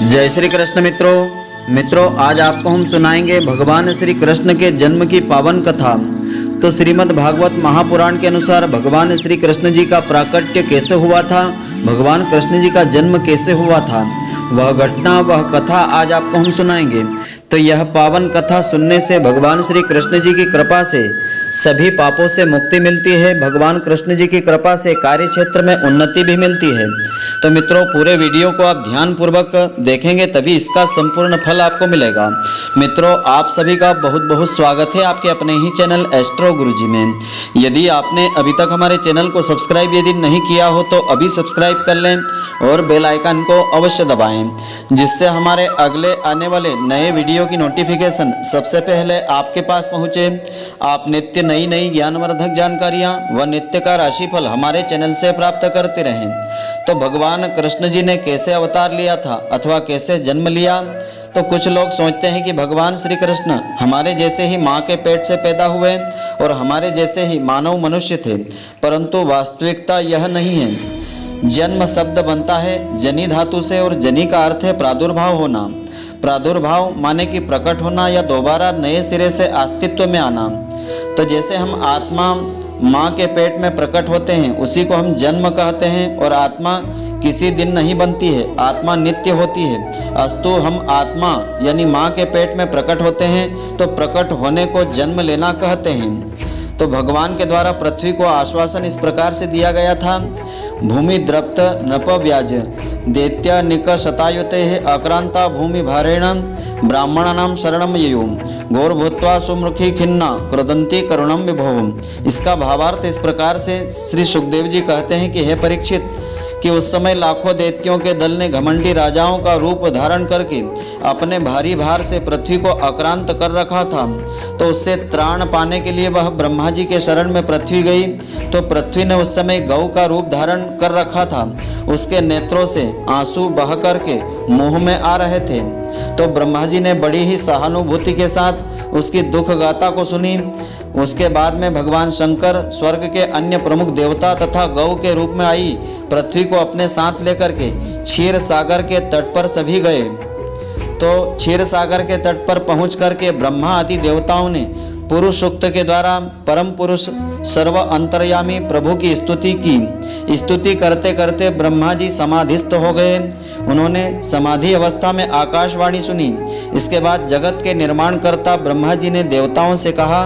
जय श्री कृष्ण मित्रों, आज आपको हम सुनाएंगे भगवान श्री कृष्ण के जन्म की पावन कथा। तो श्रीमद् भागवत महापुराण के अनुसार भगवान श्री कृष्ण जी का प्राकट्य कैसे हुआ था, भगवान कृष्ण जी का जन्म कैसे हुआ था, वह घटना वह कथा आज आपको हम सुनाएंगे। तो यह पावन कथा सुनने से भगवान श्री कृष्ण जी की कृपा से सभी पापों से मुक्ति मिलती है। भगवान कृष्ण जी की कृपा से कार्य क्षेत्र में उन्नति भी मिलती है। तो मित्रों, पूरे वीडियो को आप ध्यानपूर्वक देखेंगे तभी इसका संपूर्ण फल आपको मिलेगा। मित्रों, आप सभी का बहुत बहुत स्वागत है आपके अपने ही चैनल एस्ट्रो गुरुजी में। यदि आपने अभी तक हमारे चैनल को सब्सक्राइब यदि नहीं किया हो तो अभी सब्सक्राइब कर लें और बेल आइकन को अवश्य दबाएं, जिससे हमारे अगले आने वाले नए वीडियो की नोटिफिकेशन सबसे पहले आपके पास पहुँचे। आप नित्य नई ज्ञानवर्धक जानकारियाँ व नित्य का राशिफल हमारे चैनल से प्राप्त करते रहें। तो भगवान कृष्ण जी ने कैसे अवतार लिया था अथवा कैसे जन्म लिया, तो कुछ लोग सोचते हैं कि भगवान श्री कृष्ण हमारे जैसे ही माँ के पेट से पैदा हुए और हमारे जैसे ही मानव मनुष्य थे, परंतु वास्तविकता यह नहीं है। जन्म शब्द बनता है जनी धातु से और जनी का अर्थ है प्रादुर्भाव होना। प्रादुर्भाव माने कि प्रकट होना या दोबारा नए सिरे से अस्तित्व में आना। तो जैसे हम आत्मा माँ के पेट में प्रकट होते हैं उसी को हम जन्म कहते हैं, और आत्मा किसी दिन नहीं बनती है, आत्मा नित्य होती है। अस्तु हम आत्मा यानी माँ के पेट में प्रकट होते हैं तो प्रकट होने को जन्म लेना कहते हैं। तो भगवान के द्वारा पृथ्वी को आश्वासन इस प्रकार से दिया गया था, भूमि द्रप्त नप व्याज दैत्य निक शतायुते अक्रांता भूमि भारेण ब्राह्मणानाम शरणम ययो घोर भूत्वा सुमुखी खिन्ना क्रोधंती करुणम विभव। इसका भावार्थ इस प्रकार से श्री सुखदेव जी कहते हैं कि हे परीक्षित, कि उस समय लाखों दैत्यों के दल ने घमंडी राजाओं का रूप धारण करके अपने भारी भार से पृथ्वी को आक्रांत कर रखा था। तो उससे त्राण पाने के लिए वह ब्रह्मा जी के शरण में पृथ्वी गई। तो पृथ्वी ने उस समय गौ का रूप धारण कर रखा था, उसके नेत्रों से आंसू बह करके मुंह में आ रहे थे। तो ब्रह्मा जी ने बड़ी ही सहानुभूति के साथ उसकी दुख गाथा को सुनी। उसके बाद में भगवान शंकर स्वर्ग के अन्य प्रमुख देवता तथा गौ के रूप में आई पृथ्वी को अपने साथ लेकर के क्षीर सागर के तट पर सभी गए। तो क्षीर सागर के तट पर पहुंच करके ब्रह्मा आदि देवताओं ने पुरुष सूक्त के द्वारा परम पुरुष सर्व अंतर्यामी प्रभु की स्तुति की। स्तुति करते करते ब्रह्मा जी समाधिस्थ हो गए। उन्होंने समाधि अवस्था में आकाशवाणी सुनी। इसके बाद जगत के निर्माणकर्ता ब्रह्मा जी ने देवताओं से कहा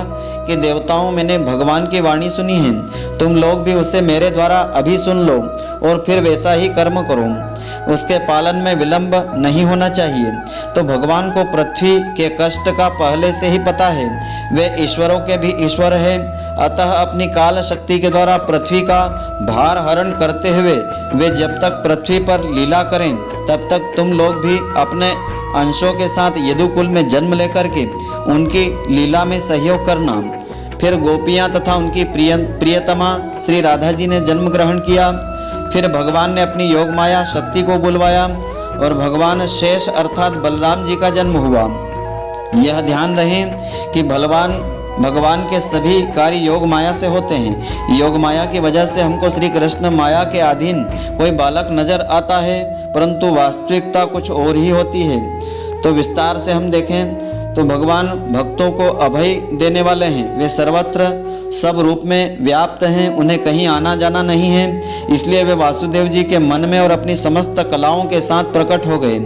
कि देवताओं, मैंने भगवान की वाणी सुनी है, तुम लोग भी उसे मेरे द्वारा अभी सुन लो और फिर वैसा ही कर्म करो। उसके पालन में विलंब नहीं होना चाहिए। तो भगवान को पृथ्वी के कष्ट का पहले से ही पता है, वे ईश्वरों के भी ईश्वर है। अतः अपनी काल शक्ति के द्वारा पृथ्वी का भार हरण करते हुए वे जब तक पृथ्वी पर लीला करें तब तक तुम लोग भी अपने अंशों के साथ यदुकुल में जन्म लेकर के उनकी लीला में सहयोग करना। फिर गोपियाँ तथा उनकी प्रियतमा श्री राधा जी ने जन्म ग्रहण किया। फिर भगवान ने अपनी योग माया शक्ति को बुलवाया और भगवान शेष अर्थात बलराम जी का जन्म हुआ। यह ध्यान रहे कि भगवान के सभी कार्य योग माया से होते हैं। योग माया की वजह से हमको श्री कृष्ण माया के अधीन कोई बालक नजर आता है, परंतु वास्तविकता कुछ और ही होती है। तो विस्तार से हम देखें तो भगवान भक्तों को अभय देने वाले हैं। वे सर्वत्र सब रूप में व्याप्त हैं, उन्हें कहीं आना जाना नहीं है। इसलिए वे वासुदेव जी के मन में और अपनी समस्त कलाओं के साथ प्रकट हो गए।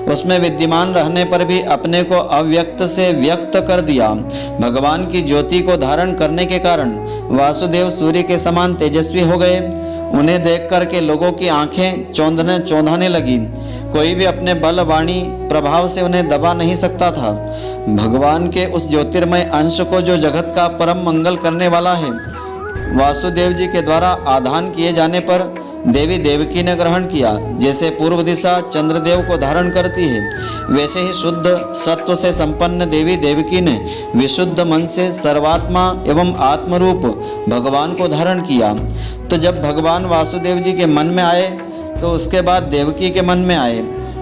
उसमें विद्यमान रहने पर भी अपने को अव्यक्त से व्यक्त कर दिया। भगवान की ज्योति को धारण करने के कारण वासुदेव सूर्य के समान तेजस्वी हो गए। उन्हें देख करके लोगों की आंखें चौंधाने लगी। कोई भी अपने बल वाणी प्रभाव से उन्हें दबा नहीं सकता था। भगवान के उस ज्योतिर्मय अंश को जो जगत का परम मंगल करने वाला है, वासुदेव जी के द्वारा आधान किए जाने पर देवी देवकी ने ग्रहण किया। जैसे पूर्व दिशा चंद्रदेव को धारण करती है, वैसे ही शुद्ध सत्व से संपन्न देवी देवकी ने विशुद्ध मन से सर्वात्मा एवं आत्मरूप भगवान को धारण किया। तो जब भगवान वासुदेव जी के मन में आए तो उसके बाद देवकी के मन में आए।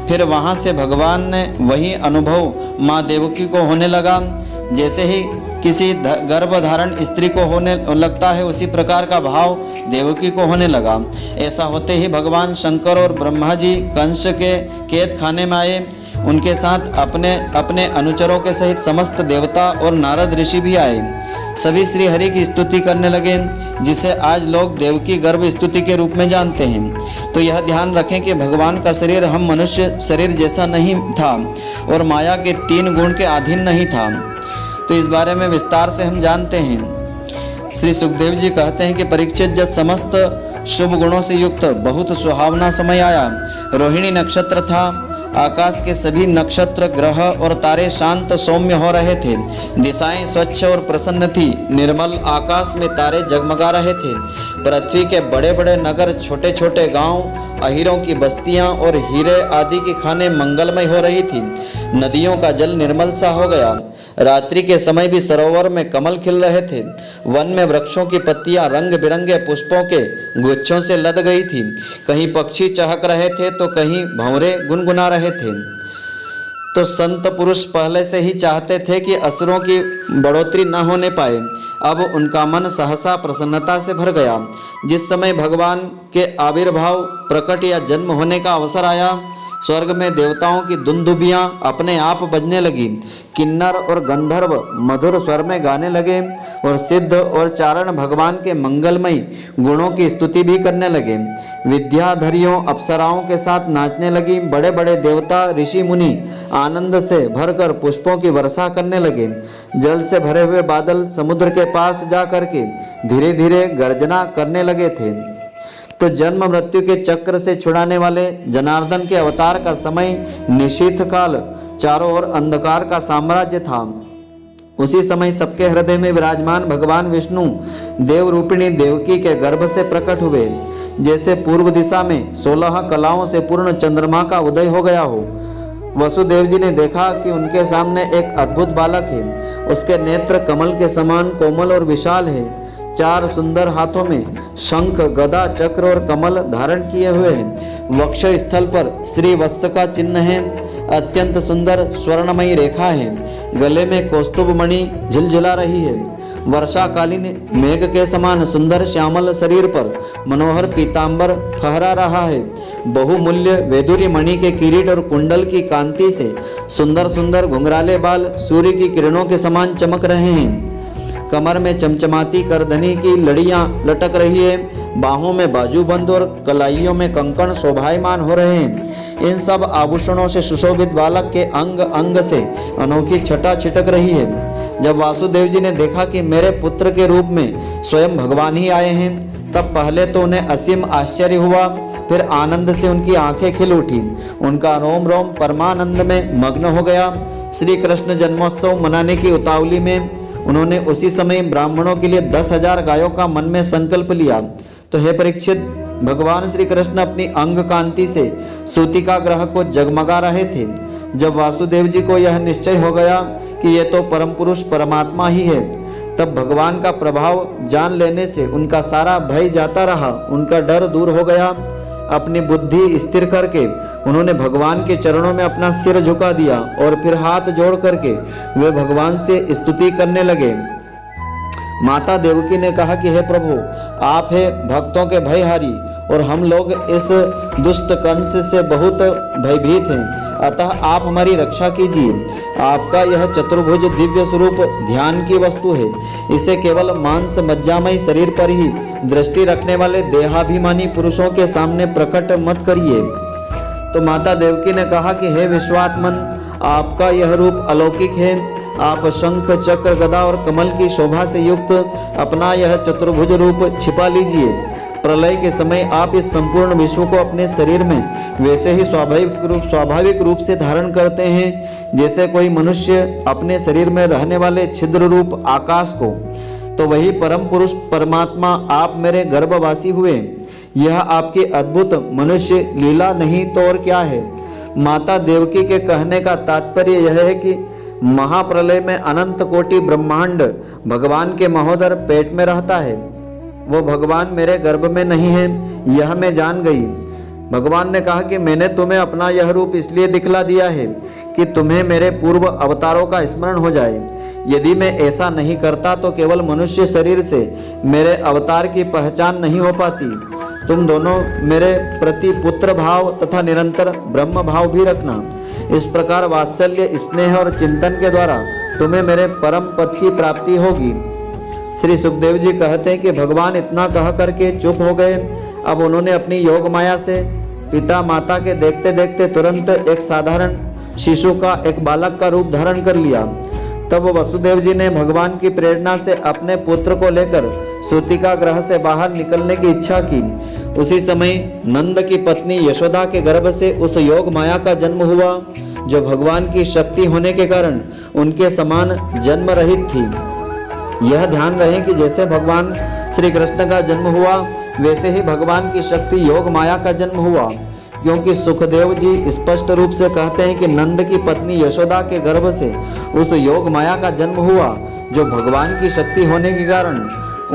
फिर वहाँ से भगवान ने वही अनुभव माँ देवकी को होने लगा। जैसे ही किसी गर्भधारण स्त्री को होने लगता है, उसी प्रकार का भाव देवकी को होने लगा। ऐसा होते ही भगवान शंकर और ब्रह्मा जी कंस के कैद खाने में आए। उनके साथ अपने अपने अनुचरों के सहित समस्त देवता और नारद ऋषि भी आए। सभी श्री हरि की स्तुति करने लगे, जिसे आज लोग देवकी गर्भ स्तुति के रूप में जानते हैं। तो यह ध्यान रखें कि भगवान का शरीर हम मनुष्य शरीर जैसा नहीं था और माया के 3 गुण के अधीन नहीं था। तो इस बारे में विस्तार से हम जानते हैं। श्री सुखदेव जी कहते हैं कि परीक्षित, जब समस्त शुभ गुणों से युक्त बहुत सुहावना समय आया, रोहिणी नक्षत्र था, आकाश के सभी नक्षत्र ग्रह और तारे शांत सौम्य हो रहे थे, दिशाएं स्वच्छ और प्रसन्न थी, निर्मल आकाश में तारे जगमगा रहे थे, पृथ्वी के बड़े बड़े नगर, छोटे छोटे गांव, अहीरों की बस्तियां और हीरे आदि की खानें मंगलमय हो रही थी, नदियों का जल निर्मल सा हो गया, रात्रि के समय भी सरोवर में कमल खिल रहे थे, वन में वृक्षों की पत्तियां रंग बिरंगे पुष्पों के गुच्छों से लद गई थी, कहीं पक्षी चहक रहे थे तो कहीं भंवरे गुनगुना रहे थे। तो संत पुरुष पहले से ही चाहते थे कि असुरों की बढ़ोतरी न होने पाए। अब उनका मन सहसा प्रसन्नता से भर गया। जिस समय भगवान के आविर्भाव, प्रकट या जन्म होने का अवसर आया, स्वर्ग में देवताओं की दुंदुभियां अपने आप बजने लगी, किन्नर और गंधर्व मधुर स्वर में गाने लगे और सिद्ध और चारण भगवान के मंगलमय गुणों की स्तुति भी करने लगे। विद्याधरियों अप्सराओं के साथ नाचने लगी। बड़े बड़े देवता ऋषि मुनि आनंद से भरकर पुष्पों की वर्षा करने लगे। जल से भरे हुए बादल समुद्र के पास जा करके धीरे धीरे गर्जना करने लगे थे। तो जन्म मृत्यु के चक्र से छुड़ाने वाले जनार्दन के अवतार का समय निशीथ काल, चारों ओर अंधकार का साम्राज्य था। उसी समय सबके हृदय में विराजमान भगवान विष्णु देव रूपिणी देवकी के गर्भ से प्रकट हुए। जैसे पूर्व दिशा में 16 कलाओं से पूर्ण चंद्रमा का उदय हो गया हो। वसुदेव जी ने देखा कि उनके सामने एक अद्भुत बालक है। उसके नेत्र कमल के समान कोमल और विशाल है। 4 सुंदर हाथों में शंख, गदा, चक्र और कमल धारण किए हुए हैं। वक्ष स्थल पर श्री वत्स का चिन्ह है। अत्यंत सुंदर स्वर्णमयी रेखा है। गले में कौस्तुभ मणि झिलझिला रही है। वर्षाकालीन मेघ के समान सुंदर श्यामल शरीर पर मनोहर पीतांबर फहरा रहा है। बहुमूल्य वैदुर्य मणि के किरीट और कुंडल की कांति से सुंदर सुंदर घुंघराले बाल सूर्य की किरणों के समान चमक रहे हैं। कमर में चमचमाती करधनी की लड़ियां लटक रही है। बाहों में बाजूबंद और कलाइयों में कंकण शोभायमान हो रहे हैं। इन सब आभूषणों से सुशोभित बालक के अंग अंग से अनोखी छटा छिटक रही है। जब वासुदेव जी ने देखा कि मेरे पुत्र के रूप में स्वयं भगवान ही आए हैं, तब पहले तो उन्हें असीम आश्चर्य हुआ, फिर आनंद से उनकी आंखें खिल उठी। उनका रोम रोम परमानंद में मग्न हो गया। श्री कृष्ण जन्मोत्सव मनाने की उतावली में उन्होंने उसी समय ब्राह्मणों के लिए 10,000 गायों का मन में संकल्प लिया। तो हे परीक्षित, भगवान श्री कृष्ण अपनी अंग कांति से सूतिका ग्रह को जगमगा रहे थे। जब वासुदेव जी को यह निश्चय हो गया कि ये तो परम पुरुष परमात्मा ही है, तब भगवान का प्रभाव जान लेने से उनका सारा भय जाता रहा, उनका डर दूर हो गया। अपनी बुद्धि स्थिर करके उन्होंने भगवान के चरणों में अपना सिर झुका दिया और फिर हाथ जोड़ करके वे भगवान से स्तुति करने लगे। माता देवकी ने कहा कि हे प्रभु, आप है भक्तों के भयहारी और हम लोग इस दुष्ट कंस से बहुत भयभीत हैं, अतः आप हमारी रक्षा कीजिए। आपका यह चतुर्भुज दिव्य स्वरूप ध्यान की वस्तु है। इसे केवल मांस मज्जामय शरीर पर ही दृष्टि रखने वाले देहाभिमानी पुरुषों के सामने प्रकट मत करिए। तो माता देवकी ने कहा कि हे विश्वात्मन, आपका यह रूप अलौकिक है। आप शंख, चक्र, गदा और कमल की शोभा से युक्त अपना यह चतुर्भुज रूप छिपा लीजिए। प्रलय के समय आप इस संपूर्ण विश्व को अपने शरीर में वैसे ही स्वाभाविक रूप से धारण करते हैं जैसे कोई मनुष्य अपने शरीर में रहने वाले छिद्र रूप आकाश को। तो वही परम पुरुष परमात्मा आप मेरे गर्भवासी हुए। यह आपकी अद्भुत मनुष्य लीला नहीं तो और क्या है। माता देवकी के कहने का तात्पर्य यह है कि महाप्रलय में अनंत कोटि ब्रह्मांड भगवान के महोदर पेट में रहता है। वो भगवान मेरे गर्भ में नहीं है, यह मैं जान गई। भगवान ने कहा कि मैंने तुम्हें अपना यह रूप इसलिए दिखला दिया है कि तुम्हें मेरे पूर्व अवतारों का स्मरण हो जाए। यदि मैं ऐसा नहीं करता तो केवल मनुष्य शरीर से मेरे अवतार की पहचान नहीं हो पाती। तुम दोनों मेरे प्रति पुत्र भाव तथा निरंतर ब्रह्म भाव भी रखना। इस प्रकार वात्सल्य, स्नेह और चिंतन के द्वारा तुम्हें मेरे परम पद की प्राप्ति होगी। श्री सुखदेव जी कहते हैं कि भगवान इतना कह करके चुप हो गए। अब उन्होंने अपनी योग माया से पिता माता के देखते देखते तुरंत एक साधारण शिशु का, एक बालक का रूप धारण कर लिया। तब वसुदेव जी ने भगवान की प्रेरणा से अपने पुत्र को लेकर सूतिका ग्रह से बाहर निकलने की इच्छा की। उसी समय नंद की पत्नी यशोदा के गर्भ से उस योग माया का जन्म हुआ, जो भगवान की शक्ति होने के कारण उनके समान जन्म रहित थी। यह ध्यान रहे कि जैसे भगवान श्री कृष्ण का जन्म हुआ, वैसे ही भगवान की शक्ति योग माया का जन्म हुआ, क्योंकि सुखदेव जी स्पष्ट रूप से कहते हैं कि नंद की पत्नी यशोदा के गर्भ से उस योग माया का जन्म हुआ, जो भगवान की शक्ति होने के कारण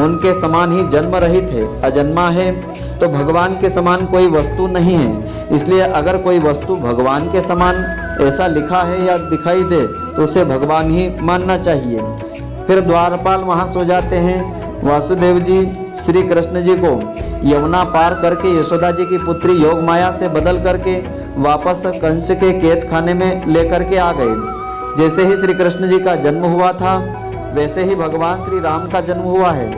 उनके समान ही जन्म रहित है, अजन्मा है। तो भगवान के समान कोई वस्तु नहीं है। इसलिए अगर कोई वस्तु भगवान के समान ऐसा लिखा है या दिखाई दे तो उसे भगवान ही मानना चाहिए। फिर द्वारपाल वहाँ सो जाते हैं। वासुदेव जी श्री कृष्ण जी को यमुना पार करके यशोदा जी की पुत्री योग माया से बदल करके वापस कंस के कैद खाने में लेकर के आ गए। जैसे ही श्री कृष्ण जी का जन्म हुआ था, वैसे ही भगवान श्री राम का जन्म हुआ है।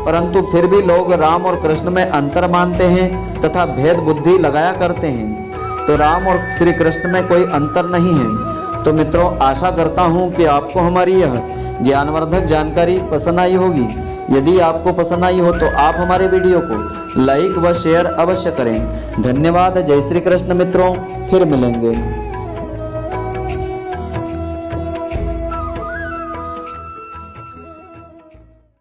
परंतु फिर भी लोग राम और कृष्ण में अंतर मानते हैं तथा भेद बुद्धि लगाया करते हैं। तो राम और श्री कृष्ण में कोई अंतर नहीं है। तो मित्रों, आशा करता हूँ कि आपको हमारी यह ज्ञानवर्धक जानकारी पसंद आई होगी। यदि आपको पसंद आई हो तो आप हमारे वीडियो को लाइक व शेयर अवश्य करें। धन्यवाद। जय श्री कृष्ण मित्रों, फिर मिलेंगे।